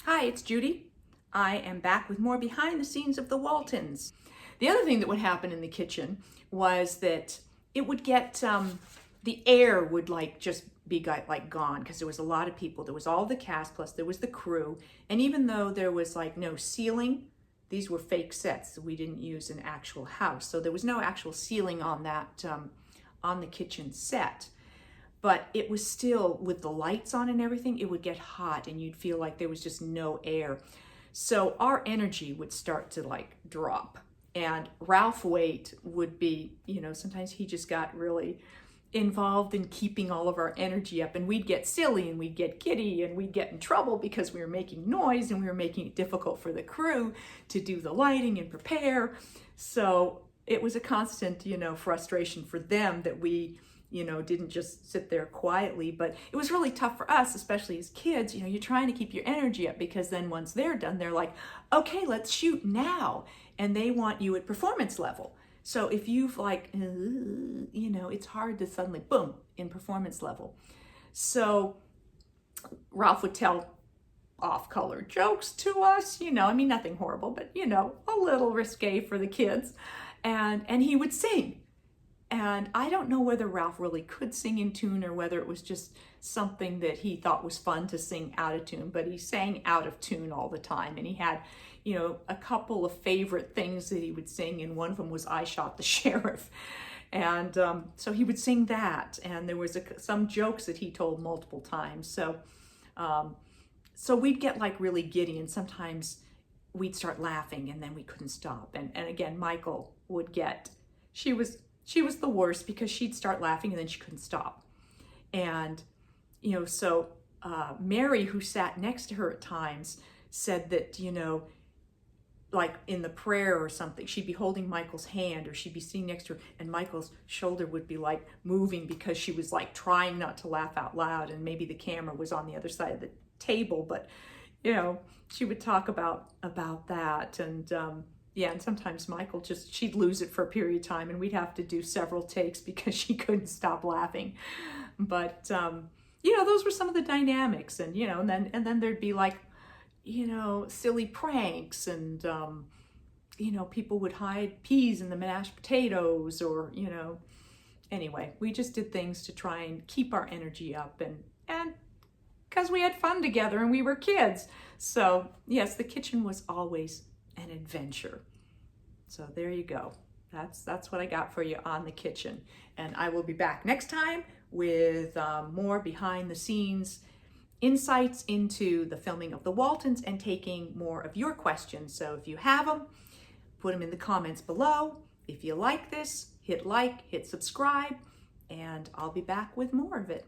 Hi, it's Judy. I am back with more behind the scenes of the Waltons. The other thing that would happen in the kitchen was that it would get, the air would just be gone because there was a lot of people. There was all the cast, plus there was the crew. And even though there was no ceiling, these were fake sets. We didn't use an actual house. So there was no actual ceiling on that, on the kitchen set. But it was still, with the lights on and everything, it would get hot and you'd feel like there was just no air. So our energy would start to drop. And Ralph Waite would be, sometimes he just got really involved in keeping all of our energy up, and we'd get silly and we'd get giddy and we'd get in trouble because we were making noise and we were making it difficult for the crew to do the lighting and prepare. So it was a constant, frustration for them that we didn't just sit there quietly. But it was really tough for us, especially as kids. You're trying to keep your energy up because then once they're done, they're like, okay, let's shoot now. And they want you at performance level. So if you've it's hard to suddenly, boom, in performance level. So Ralph would tell off-color jokes to us, nothing horrible, but, a little risque for the kids. And he would sing. And I don't know whether Ralph really could sing in tune or whether it was just something that he thought was fun to sing out of tune, but he sang out of tune all the time. And he had, a couple of favorite things that he would sing, and one of them was "I Shot the Sheriff." And so he would sing that, and there was some jokes that he told multiple times. So we'd get really giddy, and sometimes we'd start laughing and then we couldn't stop. And again, Michael would get, she was the worst because she'd start laughing and then she couldn't stop. And, so Mary, who sat next to her at times, said that, in the prayer or something, she'd be holding Michael's hand or she'd be sitting next to her and Michael's shoulder would be moving because she was trying not to laugh out loud, and maybe the camera was on the other side of the table, but, she would talk about that. And, and sometimes Michael she'd lose it for a period of time and we'd have to do several takes because she couldn't stop laughing. But, those were some of the dynamics, and, and then there'd be silly pranks, and, people would hide peas in the mashed potatoes, or, anyway, we just did things to try and keep our energy up, and because we had fun together and we were kids. So yes, the kitchen was always an adventure. So there you go. That's what I got for you on the kitchen. And I will be back next time with more behind the scenes insights into the filming of the Waltons and taking more of your questions. So if you have them, put them in the comments below. If you like this, hit like, hit subscribe, and I'll be back with more of it.